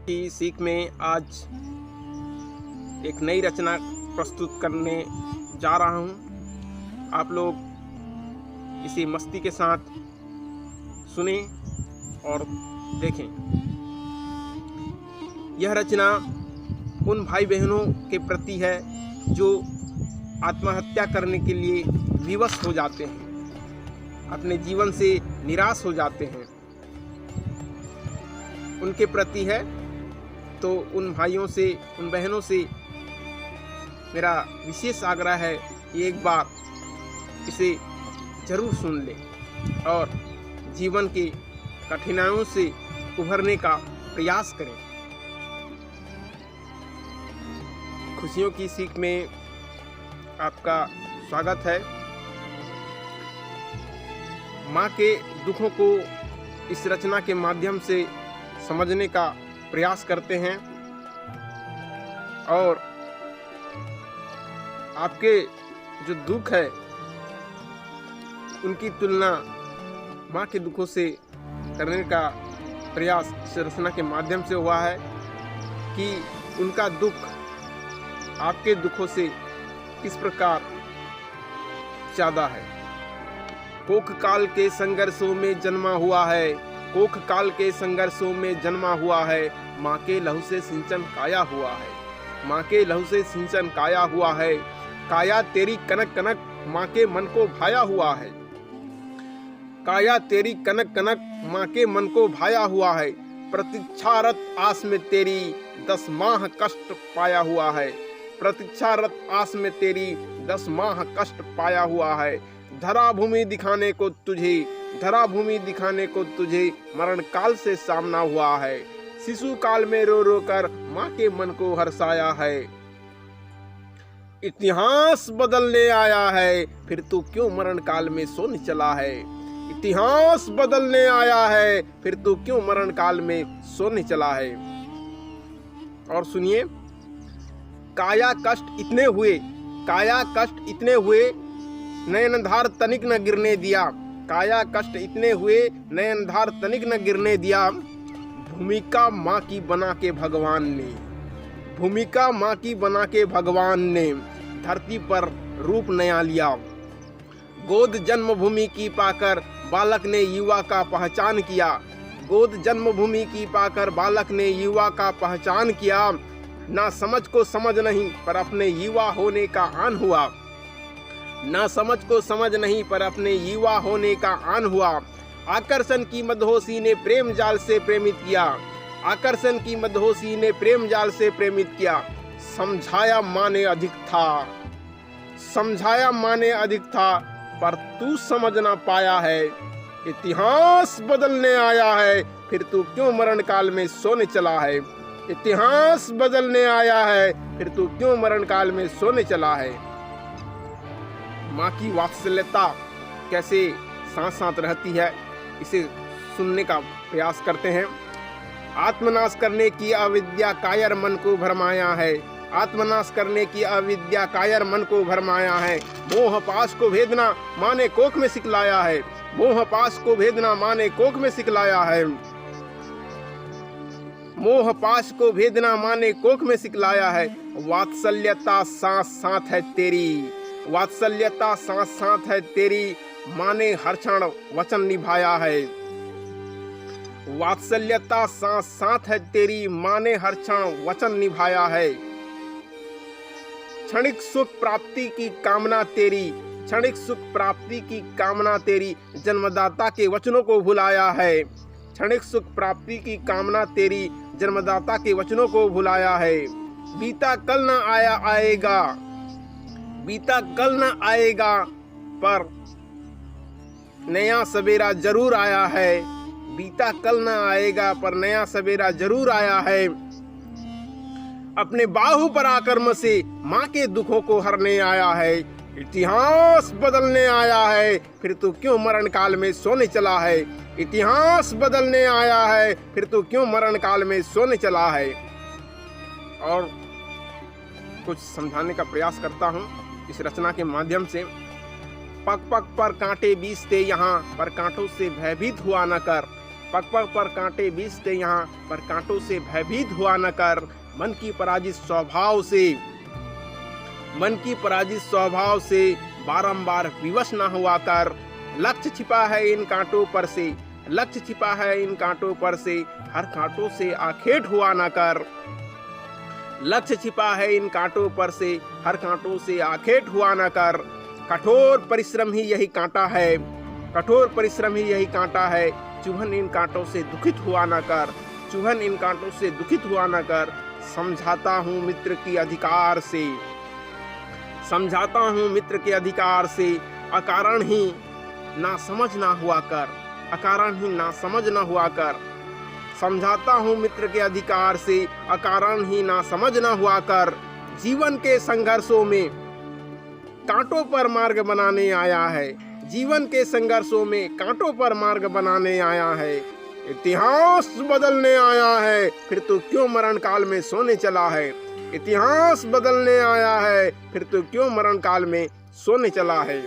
की सीख में आज एक नई रचना प्रस्तुत करने जा रहा हूँ। आप लोग इसे मस्ती के साथ सुने और देखें। यह रचना उन भाई बहनों के प्रति है जो आत्महत्या करने के लिए विवश हो जाते हैं, अपने जीवन से निराश हो जाते हैं, उनके प्रति है। तो उन भाइयों से, उन बहनों से मेरा विशेष आग्रह है कि एक बार इसे जरूर सुन लें और जीवन की कठिनाइयों से उभरने का प्रयास करें। खुशियों की सीख में आपका स्वागत है। माँ के दुखों को इस रचना के माध्यम से समझने का प्रयास करते हैं और आपके जो दुख है उनकी तुलना माँ के दुखों से करने का प्रयास इस रचना के माध्यम से हुआ है कि उनका दुख आपके दुखों से किस प्रकार ज़्यादा है। कोख काल के संघर्षों में जन्मा हुआ है, कोख काल के संघर्षों में जन्मा हुआ है, माँ के लहू से सिंचन काया हुआ है, माँ के लहू से सिंचन काया हुआ है। काया तेरी कनक कनक माँ के मन को भाया हुआ है, काया तेरी कनक कनक माँ के मन को भाया हुआ है। प्रतीक्षारत आस में तेरी 10 माह कष्ट पाया हुआ है, प्रतीक्षारत आस में तेरी 10 माह कष्ट पाया हुआ है। धरा भूमि दिखाने को तुझे, धरा भूमि दिखाने को तुझे मरण काल से सामना हुआ है। शिशु काल में रो रो कर माँ के मन को हर्षाया है। इतिहास बदलने आया है, फिर तू क्यों मरण काल में सोने चला है। इतिहास बदलने आया है, फिर तू क्यों मरण काल में सोने चला है। और सुनिए, काया कष्ट इतने हुए, काया कष्ट इतने हुए, नयनधार तनिक न गिरने दिया। काया कष्ट इतने हुए, नयनधार तनिक न गिरने दिया। भूमिका माँ की बना के भगवान ने, भूमिका माँ की बना के भगवान ने धरती पर रूप नया लिया। गोद जन्मभूमि की पाकर बालक ने युवा का पहचान किया, गोद जन्मभूमि की पाकर बालक ने युवा का पहचान किया। ना समझ को समझ नहीं पर अपने युवा होने का आन हुआ, ना समझ को समझ नहीं पर अपने युवा होने का आन हुआ। आकर्षण की मदहोशी ने प्रेम जाल से प्रेमित किया, आकर्षण की मदहोशी ने प्रेम जाल से प्रेमित किया। समझाया माँ ने अधिक था, समझाया माँ ने अधिक था, पर तू समझ ना पाया है। इतिहास बदलने आया है, फिर तू क्यों मरण काल में सोने चला है। इतिहास बदलने आया है, फिर तू क्यों मरण काल में सोने चला है। माँ की वात्सल्यता कैसे साथ साथ रहती है, इसे सुनने का प्रयास करते हैं। आत्मनाश करने की अविद्या कायर मन को भरमाया है, आत्मनाश करने की अविद्या कायर मन को भरमाया है। मोह पाश को भेदना माँ ने कोख में सिखलाया है, मोह पाश को भेदना माँ ने कोख में सिखलाया है। मोह पाश को भेदना माँ ने कोख में सिखलाया है। वात्सल्यता साथ साथ है तेरी, वात्सल्यता साथ साथ है तेरी, माँ ने हर क्षण वचन निभाया है। वात्सल्यता साथ साथ है तेरी, माँ ने हर क्षण वचन निभाया है। क्षणिक सुख प्राप्ति की कामना तेरी, क्षणिक सुख प्राप्ति की कामना तेरी, जन्मदाता के वचनों को भुलाया है। क्षणिक सुख प्राप्ति की कामना तेरी, जन्मदाता के वचनों को भुलाया है। बीता कल न आया आएगा, बीता कल न आएगा, पर नया सवेरा जरूर आया है। बीता कल न आएगा पर नया सवेरा जरूर आया है। अपने बाहु पर आकर्म से माँ के दुखों को हरने आया है। इतिहास बदलने आया है, फिर तू क्यों मरण काल में सोने चला है। इतिहास बदलने आया है, फिर तू क्यों मरण काल में सोने चला है। और कुछ समझाने का प्रयास करता हूँ इस रचना के माध्यम से। पग पग पर कांटे बीसते यहाँ, पर कांटों से भयभीत हुआ न कर। पग पग पर कांटे बीसते यहाँ, पर कांटों से भयभीत हुआ न कर। मन की पराजित स्वभाव से बारंबार विवश न हुआ कर। लक्ष्य छिपा है इन कांटों पर से, हर कांटों से आखेट हुआ न कर। लक्ष्य छिपा है इन कांटों पर से, हर कांटों से आखेट हुआ न कर। कठोर परिश्रम ही यही कांटा है, चुभन इन कांटों से दुखित हुआ न कर। समझाता हूँ मित्र के अधिकार से, अकारण ही ना समझ ना हुआ कर। समझाता हूँ मित्र के अधिकार से, अकारण ही ना समझ ना हुआ कर। जीवन के संघर्षों में कांटों पर मार्ग बनाने आया है। इतिहास बदलने आया है, फिर तो क्यों मरण काल में सोने चला है। इतिहास बदलने आया है, फिर तो क्यों मरण काल में सोने चला है।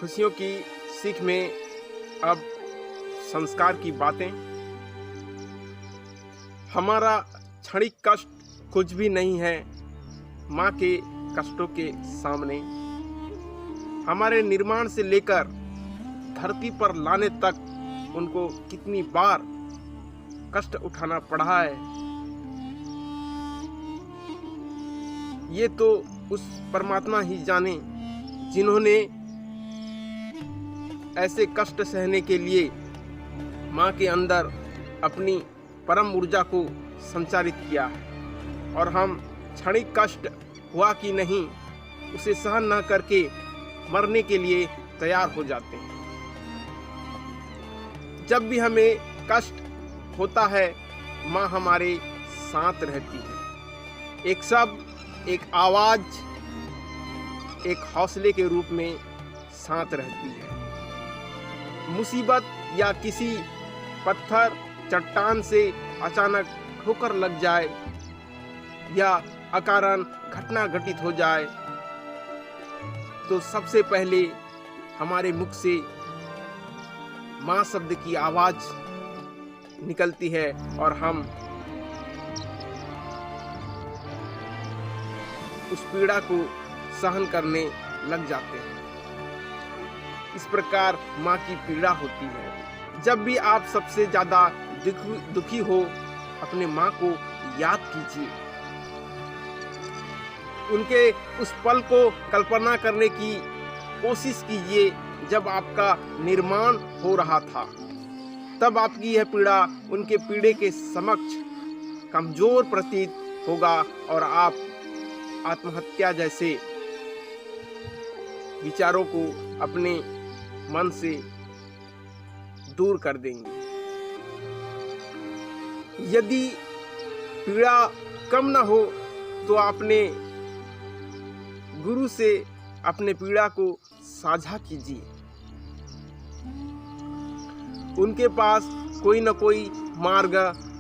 खुशियों की सीख में अब संस्कार की बातें। हमारा क्षणिक कष्ट कुछ भी नहीं है माँ के कष्टों के सामने। हमारे निर्माण से लेकर धरती पर लाने तक उनको कितनी बार कष्ट उठाना पड़ा है, ये तो उस परमात्मा ही जाने जिन्होंने ऐसे कष्ट सहने के लिए माँ के अंदर अपनी परम ऊर्जा को संचारित किया है। और हम क्षणिक कष्ट हुआ कि नहीं, उसे सहन न करके मरने के लिए तैयार हो जाते हैं। जब भी हमें कष्ट होता है, माँ हमारे साथ रहती है। एक शब्द, एक आवाज, एक हौसले के रूप में साथ रहती है। मुसीबत या किसी पत्थर चट्टान से अचानक ठोकर लग जाए या अकारण घटना घटित हो जाए तो सबसे पहले हमारे मुख से माँ शब्द की आवाज निकलती है और हम उस पीड़ा को सहन करने लग जाते हैं। इस प्रकार माँ की पीड़ा होती है। जब भी आप सबसे ज्यादा दुखी हो, अपने माँ को याद कीजिए। उनके उस पल को कल्पना करने की कोशिश कीजिए जब आपका निर्माण हो रहा था। तब आपकी यह पीड़ा उनके पीड़े के समक्ष कमजोर प्रतीत होगा और आप आत्महत्या जैसे विचारों को अपने मन से दूर कर देंगे। यदि पीड़ा कम न हो तो आपने गुरु से अपने पीड़ा को साझा कीजिए। उनके पास कोई न कोई मार्ग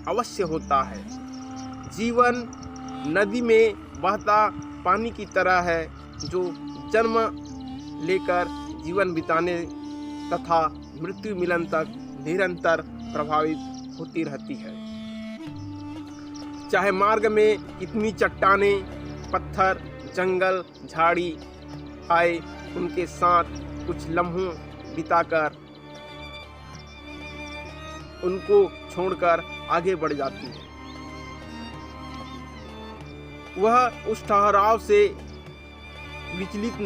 अवश्य होता है। जीवन नदी में बहता पानी की तरह है जो जन्म लेकर जीवन बिताने तथा मृत्यु मिलन तक निरंतर प्रभावित होती रहती है। चाहे मार्ग में कितनी चट्टानें, पत्थर, जंगल, झाड़ी आए, उनके साथ कुछ लम्हों बिताकर उनको छोड़कर आगे बढ़ जाती है। वह उस ठहराव से विचलित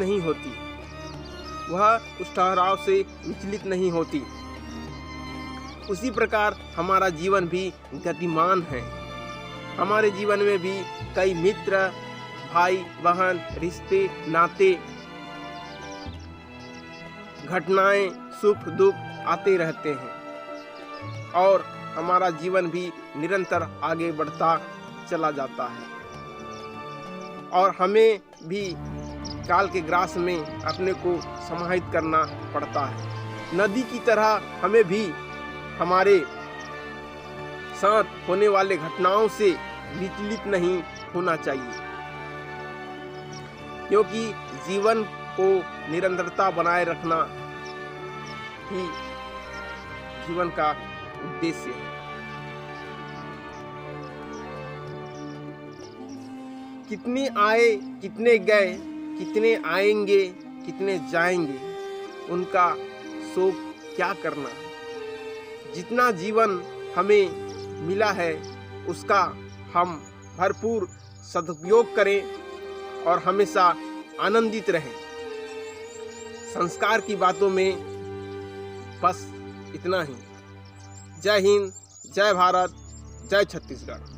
नहीं होती। उसी प्रकार हमारा जीवन भी गतिमान है। हमारे जीवन में भी कई मित्र, भाई बहन, रिश्ते, नाते, घटनाएं, सुख दुख आते रहते हैं और हमारा जीवन भी निरंतर आगे बढ़ता चला जाता है। और हमें भी काल के ग्रास में अपने को समाहित करना पड़ता है। नदी की तरह हमें भी हमारे साथ होने वाले घटनाओं से विचलित नहीं होना चाहिए, क्योंकि जीवन को निरंतरता बनाए रखना ही जीवन का उद्देश्य है। कितने आए, कितने गए, कितने आएंगे, कितने जाएंगे, उनका शोक क्या करना। जितना जीवन हमें मिला है उसका हम भरपूर सदुपयोग करें और हमेशा आनंदित रहें। संस्कार की बातों में बस इतना ही। जय हिंद, जय भारत, जय छत्तीसगढ़।